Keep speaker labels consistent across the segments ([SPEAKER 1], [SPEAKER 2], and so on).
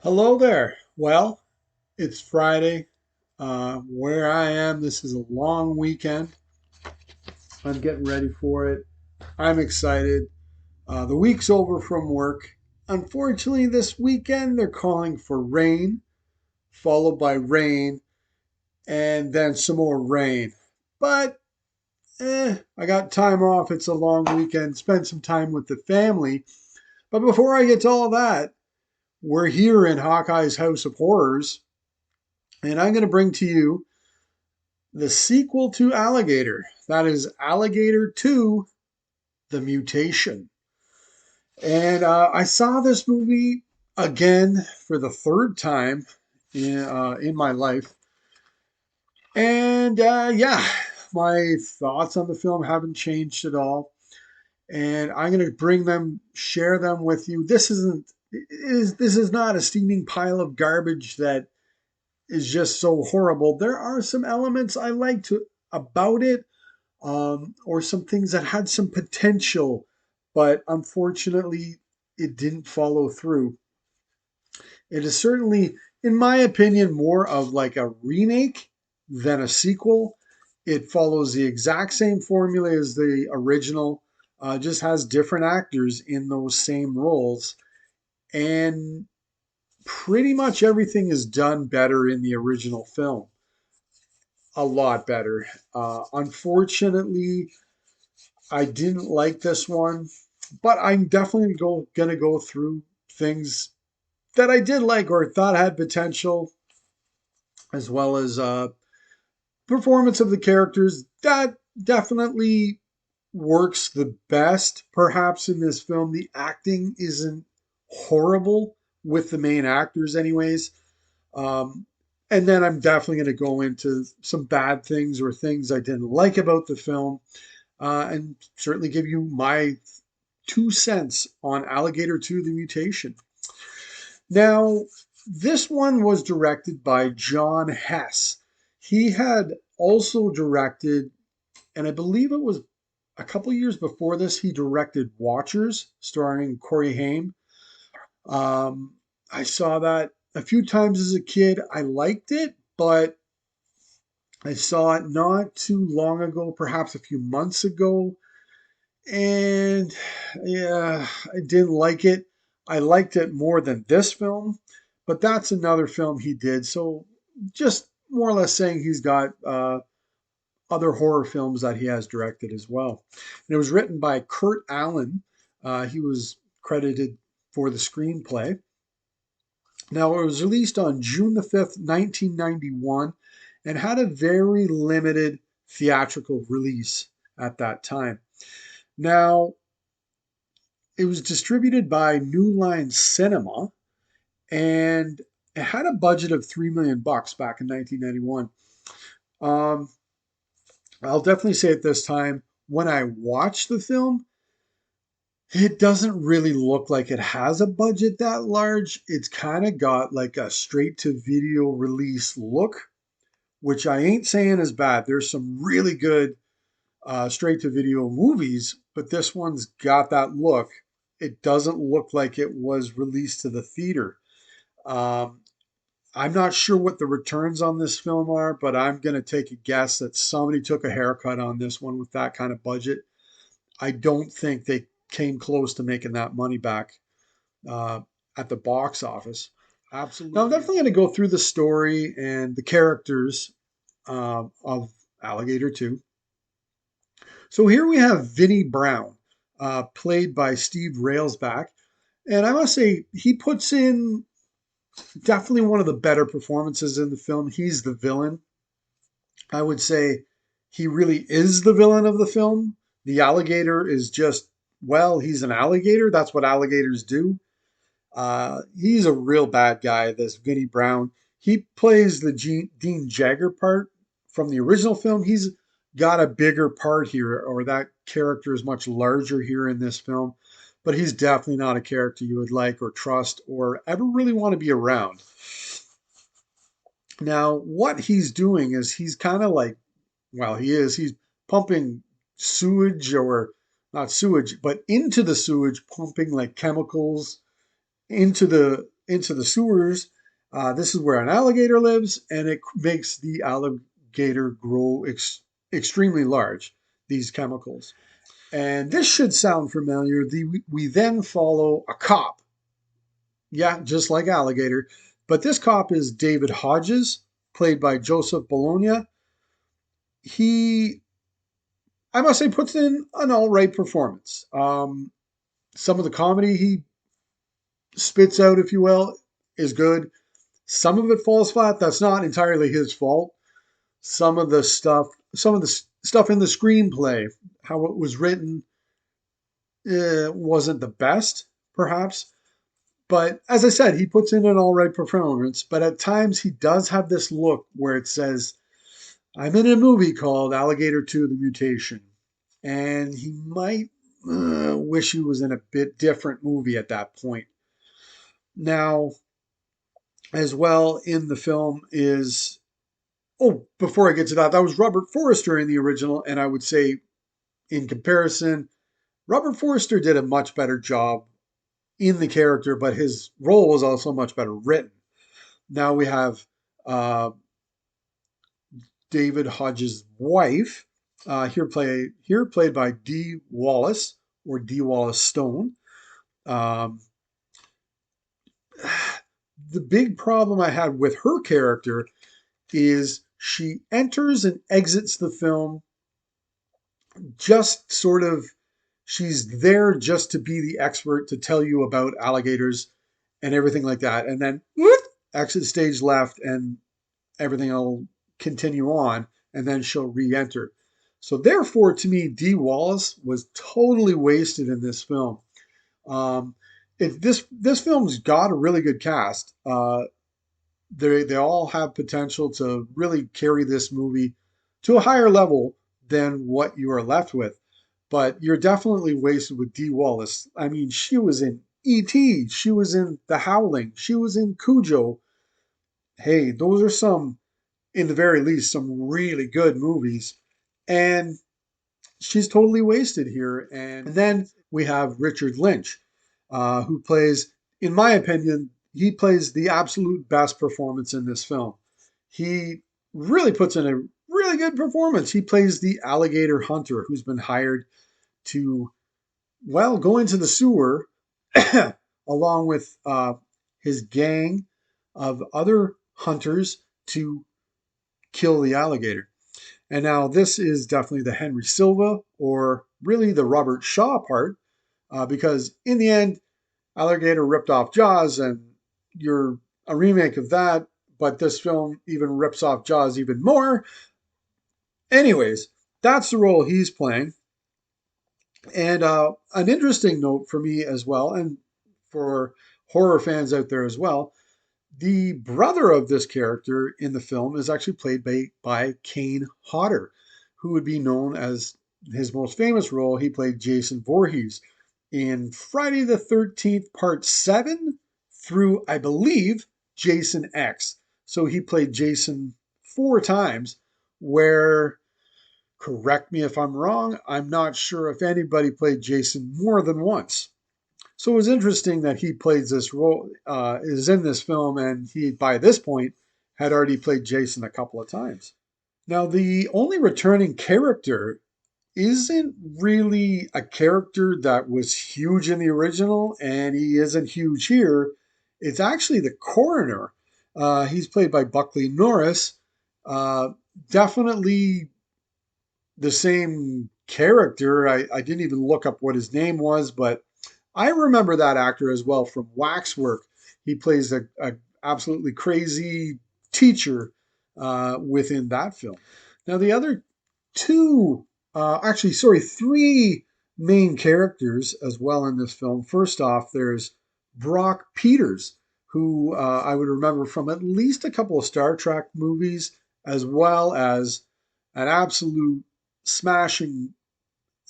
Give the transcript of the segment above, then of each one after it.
[SPEAKER 1] Hello there. Well, it's Friday. Where I am, this is a long weekend. I'm getting ready for it. I'm excited. The week's over from work. Unfortunately, this weekend they're calling for rain, followed by rain, and then some more rain. But I got time off. It's a long weekend. Spend some time with the family. But before I get to all that, we're here in Hawkeye's House of Horrors, and I'm going to bring to you the sequel to Alligator. That is Alligator 2, The Mutation. And I saw this movie again for the third time in my life. And yeah, my thoughts on the film haven't changed at all. And I'm going to share them with you. This is not a steaming pile of garbage that is just so horrible. There are some elements I liked about it, or some things that had some potential, but unfortunately, it didn't follow through. It is certainly, in my opinion, more of like a remake than a sequel. It follows the exact same formula as the original, just has different actors in those same roles. And pretty much everything is done better in the original film. A lot better. Unfortunately, I didn't like this one, but I'm definitely gonna go through things that I did like or thought had potential, as well as performance of the characters. That definitely works the best, perhaps, in this film. The acting isn't horrible with the main actors, anyways. Um, and then I'm definitely going to go into some bad things or things I didn't like about the film, and certainly give you my 2 cents on Alligator 2, The Mutation. Now, this one was directed by John Hess. He had also directed, and I believe it was a couple years before this, he directed Watchers, starring Corey Haim. Um, I saw that a few times as a kid. I liked it, but I saw it not too long ago, perhaps a few months ago, and yeah, I didn't like it. I liked it more than this film, but that's another film he did. So just more or less saying he's got other horror films that he has directed as well. And it was written by Kurt Allen. He was credited for the screenplay. Now, it was released on June the 5th, 1991, and had a very limited theatrical release at that time. Now, it was distributed by New Line Cinema, and it had a budget of $3 million back in 1991. Um, I'll definitely say at this time, when I watched the film, it doesn't really look like it has a budget that large. It's kind of got like a straight to video release look, which I ain't saying is bad. There's some really good straight to video movies, but this one's got that look. It doesn't look like it was released to the theater. Um, I'm not sure what the returns on this film are, but I'm going to take a guess that somebody took a haircut on this one with that kind of budget. I don't think they came close to making that money back uh, at the box office. Now, I'm
[SPEAKER 2] Absolutely.
[SPEAKER 1] definitely going to go through the story and the characters of Alligator 2. So here we have Vinnie Brown, played by Steve Railsback. And I must say, he puts in definitely one of the better performances in the film. He's the villain. I would say he really is the villain of the film. The alligator is just, well, he's an alligator. That's what alligators do. He's a real bad guy, this Vinnie Brown. He plays the Dean Jagger part from the original film. He's got a bigger part here, or that character is much larger here in this film. But he's definitely not a character you would like or trust or ever really want to be around. Now, what he's doing is he's kind of like, well, he's pumping sewage, or not sewage, but into the sewage, pumping like chemicals into the sewers. This is where an alligator lives, and it makes the alligator grow extremely large, these chemicals. And this should sound familiar. We then follow a cop. Yeah, just like Alligator. But this cop is David Hodges, played by Joseph Bologna. He, I must say, puts in an all right performance. Some of the comedy he spits out, if you will, is good. Some of it falls flat. That's not entirely his fault. Some of the stuff in the screenplay, how it was written, wasn't the best, perhaps. But as I said, he puts in an all right performance. But at times he does have this look where it says, I'm in a movie called Alligator 2 The Mutation. And he might wish he was in a bit different movie at that point. Now, as well in the film is, oh, before I get to that, that was Robert Forster in the original. And I would say, in comparison, Robert Forster did a much better job in the character, but his role was also much better written. Now we have uh, David Hodges' wife, here played by Dee Wallace or Dee Wallace Stone. Um, the big problem I had with her character is she enters and exits the film just sort of, she's there just to be the expert to tell you about alligators and everything like that, and then whoop, exit stage left, and everything will continue on, and then she'll re-enter. So therefore, to me, Dee Wallace was totally wasted in this film. Um, this film's got a really good cast. They all have potential to really carry this movie to a higher level than what you are left with. But you're definitely wasted with Dee Wallace. I mean, she was in E.T., she was in The Howling, she was in Cujo. Hey, those are some, in the very least, some really good movies. And she's totally wasted here. And then we have Richard Lynch, who plays, in my opinion, he plays the absolute best performance in this film. He really puts in a really good performance. He plays the alligator hunter who's been hired to, well, go into the sewer along with his gang of other hunters to kill the alligator. And now this is definitely the Henry Silva, or really the Robert Shaw part, because in the end, Alligator ripped off Jaws, and you're a remake of that, but this film even rips off Jaws even more. Anyways, that's the role he's playing. And an interesting note for me as well, and for horror fans out there as well, the brother of this character in the film is actually played by Kane Hodder, who would be known as his most famous role. He played Jason Voorhees in Friday the 13th, Part 7 through, I believe, Jason X. So he played Jason four times, where, correct me if I'm wrong, I'm not sure if anybody played Jason more than once. So it was interesting that he plays this role, is in this film, and he, by this point, had already played Jason a couple of times. Now, the only returning character isn't really a character that was huge in the original, and he isn't huge here. It's actually the coroner. He's played by Buckley Norris. Uh, Definitely the same character. I didn't even look up what his name was, but I remember that actor as well from Waxwork. He plays a absolutely crazy teacher within that film. Now, the other two, actually, sorry, three main characters as well in this film. First off, there's Brock Peters, who I would remember from at least a couple of Star Trek movies, as well as an absolute smashing,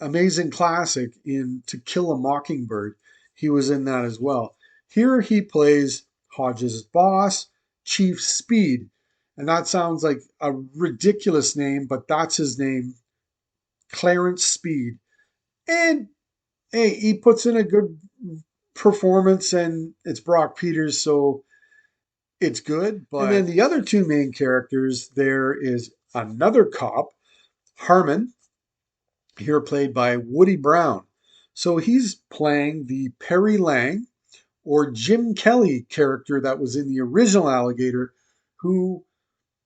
[SPEAKER 1] amazing classic in To Kill a Mockingbird. He was in that as well. Here he plays Hodges' boss, Chief Speed. And that sounds like a ridiculous name, but that's his name, Clarence Speed. And hey, he puts in a good performance, and it's Brock Peters, so it's good. But and then the other two main characters, there is another cop, Harmon, here played by Woody Brown. So he's playing the Perry Lang or Jim Kelly character that was in the original Alligator, who,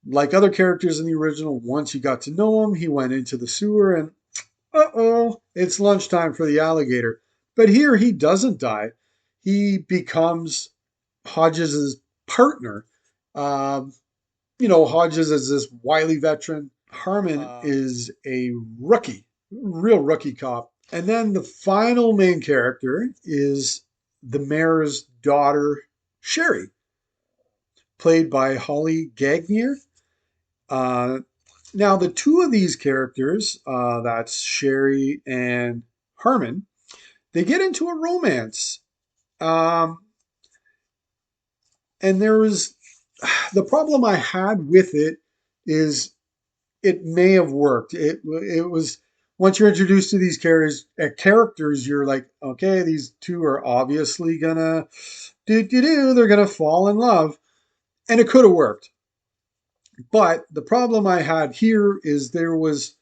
[SPEAKER 1] like other characters in the original, once you got to know him, he went into the sewer and uh-oh, it's lunchtime for the alligator. But here he doesn't die. He becomes Hodges' partner. Um, Hodges is this wily veteran. Harmon is a rookie, real rookie cop. And then the final main character is the mayor's daughter, Sherry, played by Holly Gagnier. Uh, Now, the two of these characters, that's Sherry and Harmon, they get into a romance. Um, and there was the problem I had with it is it may have worked. It was once you're introduced to these characters, you're like, okay, these two are obviously gonna they're gonna fall in love, and it could have worked. But the problem I had here is there was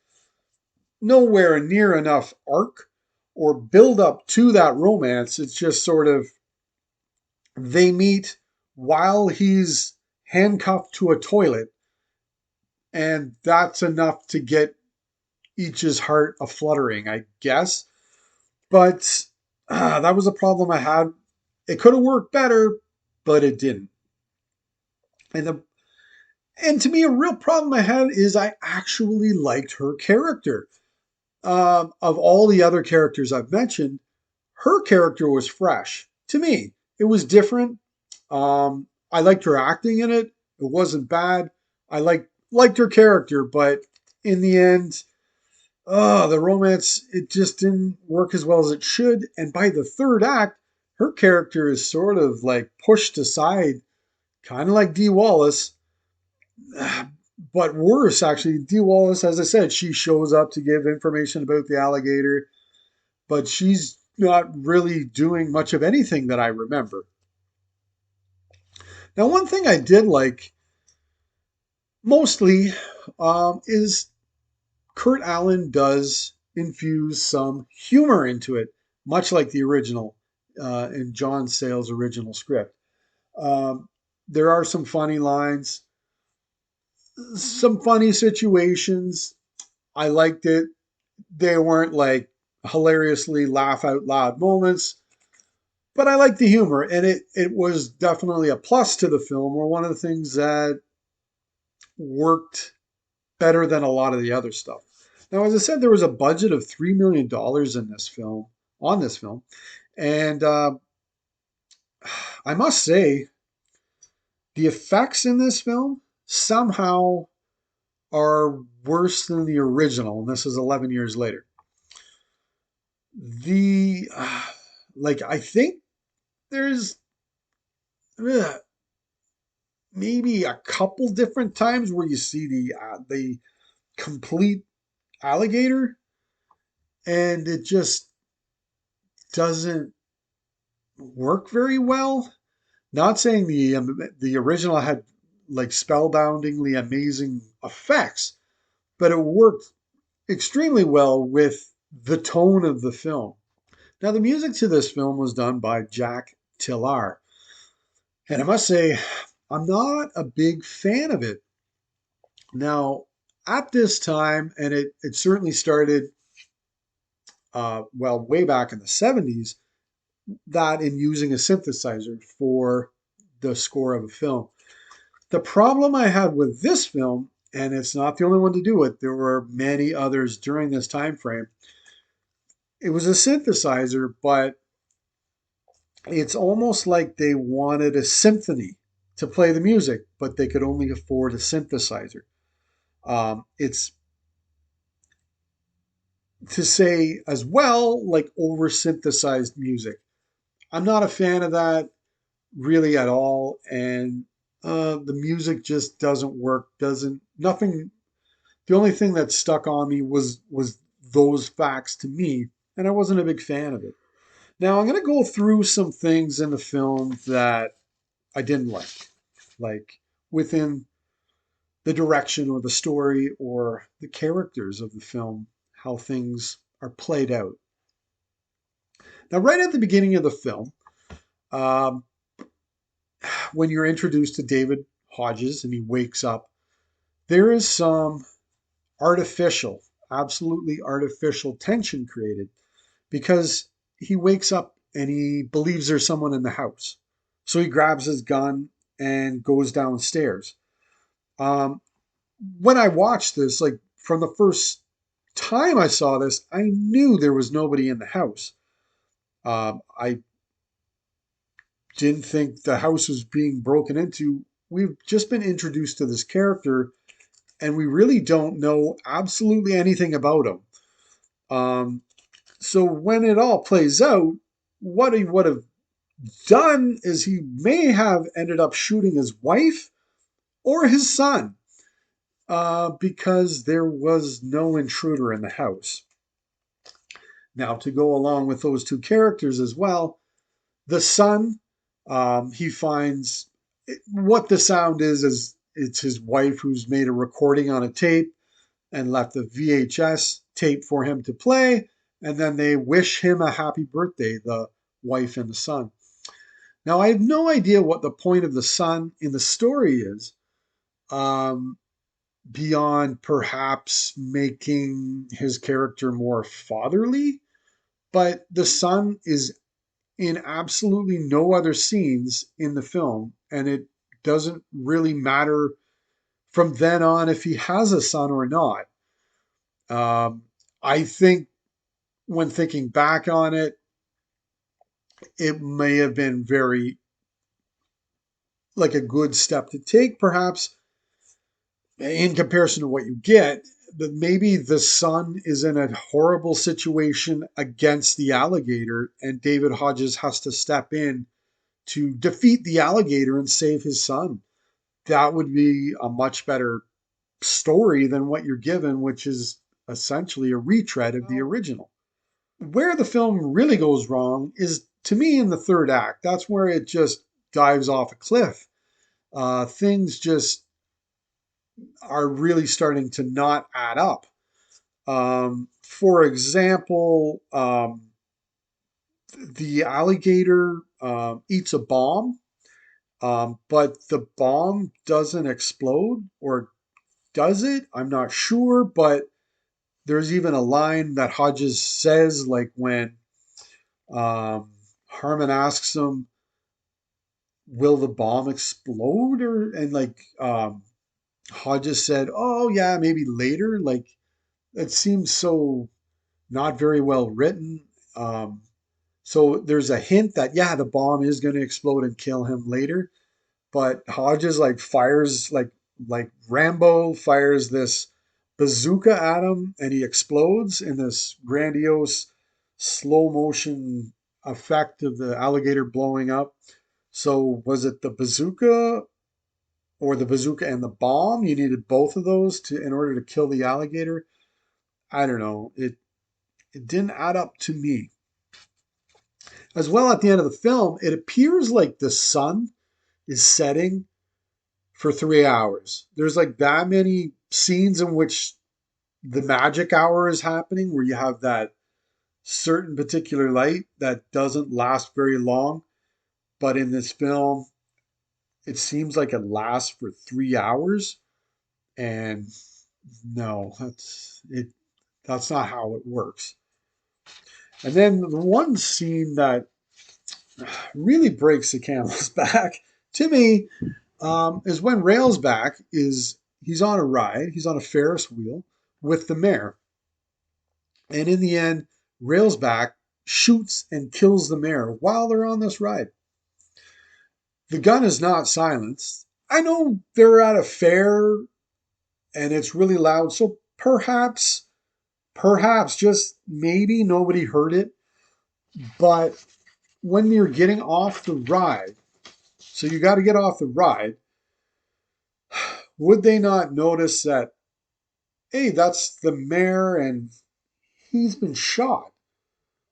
[SPEAKER 1] nowhere near enough arc or build up to that romance. It's just sort of they meet while he's handcuffed to a toilet, and that's enough to get each's heart a fluttering, I guess. But that was a problem I had. It could have worked better, but it didn't. And the and to me, a real problem I had is I actually liked her character. Of all the other characters I've mentioned, her character was fresh to me. It was different. I liked her acting in it. It wasn't bad. I liked her character, but in the end, the romance it just didn't work as well as it should. And by the third act, her character is sort of like pushed aside, kind of like Dee Wallace, but worse actually. Dee Wallace, as I said, she shows up to give information about the alligator, but she's not really doing much of anything that I remember. Now, one thing I did like mostly is Kurt Allen does infuse some humor into it, much like the original in John Sayles' original script. Um, there are some funny lines, some funny situations. I liked it. They weren't like hilariously laugh out loud moments, but I liked the humor, and it was definitely a plus to the film, or one of the things that worked better than a lot of the other stuff. Now, as I said, there was a budget of $3 million in this film, on this film, and I must say, the effects in this film somehow are worse than the original, and this is 11 years later. The I think there's uh, maybe a couple different times where you see the complete alligator, and it just doesn't work very well. Not saying the original had like spellboundingly amazing effects, but it worked extremely well with the tone of the film. Now, the music to this film was done by Jack Tillar, and I must say, I'm not a big fan of it. Now, at this time, and it certainly started way back in the 70s, that in using a synthesizer for the score of a film. The problem I had with this film, and it's not the only one to do it, there were many others during this time frame. It was a synthesizer, but it's almost like they wanted a symphony to play the music, but they could only afford a synthesizer. It's to say as well, like over synthesized music. I'm not a fan of that really at all, and the music just doesn't work. Doesn't nothing. The only thing that stuck on me was those facts to me, and I wasn't a big fan of it. Now I'm going to go through some things in the film that I didn't like within the direction or the story or the characters of the film, how things are played out. Now, right at the beginning of the film, um, when you're introduced to David Hodges and he wakes up, there is some artificial, absolutely artificial tension created because he wakes up and he believes there's someone in the house. So he grabs his gun and goes downstairs. Um, when I watched this, like from the first time I saw this, I knew there was nobody in the house. I didn't think the house was being broken into. We've just been introduced to this character, and we really don't know absolutely anything about him. Um, so when it all plays out, what he would have done is he may have ended up shooting his wife or his son because there was no intruder in the house. Now, to go along with those two characters as well, the son, he finds what the sound is it's his wife who's made a recording on a tape and left a VHS tape for him to play, and then they wish him a happy birthday, the wife and the son. Now, I have no idea what the point of the son in the story is, um, beyond perhaps making his character more fatherly, but the son is in absolutely no other scenes in the film, and it doesn't really matter from then on if he has a son or not. Um, I think when thinking back on it, it may have been very like a good step to take, perhaps in comparison to what you get. But maybe the son is in a horrible situation against the alligator, and David Hodges has to step in to defeat the alligator and save his son. That would be a much better story than what you're given, which is essentially a retread of the original. Where the film really goes wrong is, to me, in the third act. That's where it just dives off a cliff. Things just are really starting to not add up. For example, the alligator eats a bomb, but the bomb doesn't explode, or does it? I'm not sure, but there's even a line that Hodges says, like when um, Harmon asks him, "Will the bomb explode?" Or and like Hodges said, "Oh yeah, maybe later." Like it seems so not very well written. Um, so there's a hint that yeah, the bomb is going to explode and kill him later. But Hodges like fires like Rambo fires this bazooka at him, and he explodes in this grandiose slow motion effect of the alligator blowing up. So was it the bazooka or the bazooka and the bomb? You needed both of those to in order to kill the alligator. I don't know. It didn't add up to me. As well, at the end of the film, it appears like the sun is setting for 3 hours. There's like that many scenes in which the magic hour is happening, where you have that certain particular light that doesn't last very long. But in this film, it seems like it lasts for 3 hours. And no, that's not how it works. And then the one scene that really breaks the camel's back to me is when Railsback is he's on a ride, he's on a Ferris wheel with the mayor, and in the end, Railsback shoots and kills the mayor while they're on this ride. The gun is not silenced. I know they're at a fair and it's really loud, so perhaps just maybe nobody heard it, but when you're getting off the ride, so you got to get off the ride, would they not notice that, hey, that's the mayor and he's been shot?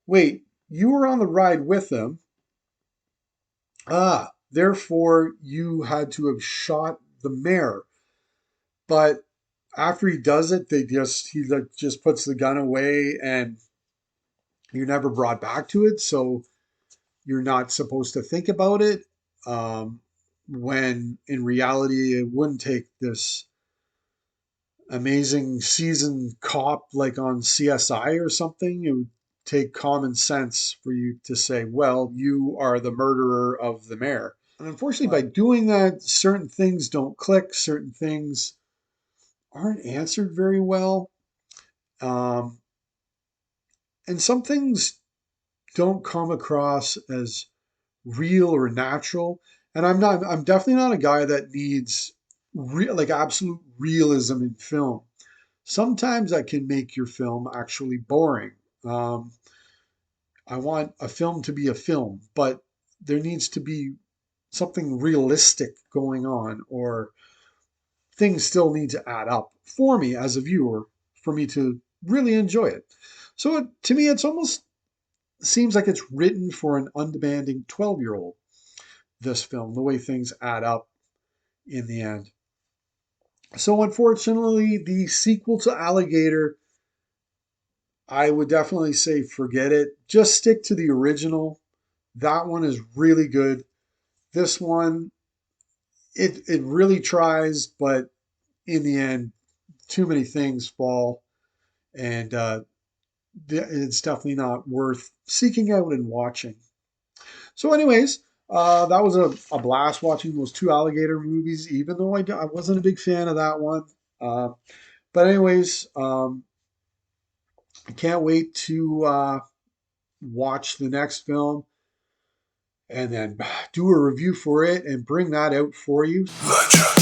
[SPEAKER 1] Wait, you were on the ride with him. Therefore, you had to have shot the mayor. But after he does it, he like just puts the gun away, and you're never brought back to it. So you're not supposed to think about it. Um, when in reality, it wouldn't take this amazing seasoned cop like on CSI or something. It would take common sense for you to say, well, you are the murderer of the mayor. And unfortunately, by doing that, certain things don't click, certain things aren't answered very well. Um, and some things don't come across as real or natural. And I'm definitely not a guy that needs like absolute realism in film. Sometimes that can make your film actually boring. Um, I want a film to be a film, but there needs to be something realistic going on, or things still need to add up for me as a viewer for me to really enjoy it. So to me, it's almost seems like it's written for an undemanding 12-year-old, this film, the way things add up in the end. So unfortunately, the sequel to Alligator, I would definitely say forget it. Just stick to the original. That one is really good. This one, it really tries, but in the end, too many things fall, and it's definitely not worth seeking out and watching. So, anyways, that was a blast watching those two Alligator movies, even though I wasn't a big fan of that one. Uh, but, anyways, I can't wait to watch the next film and then do a review for it and bring that out for you. Legend.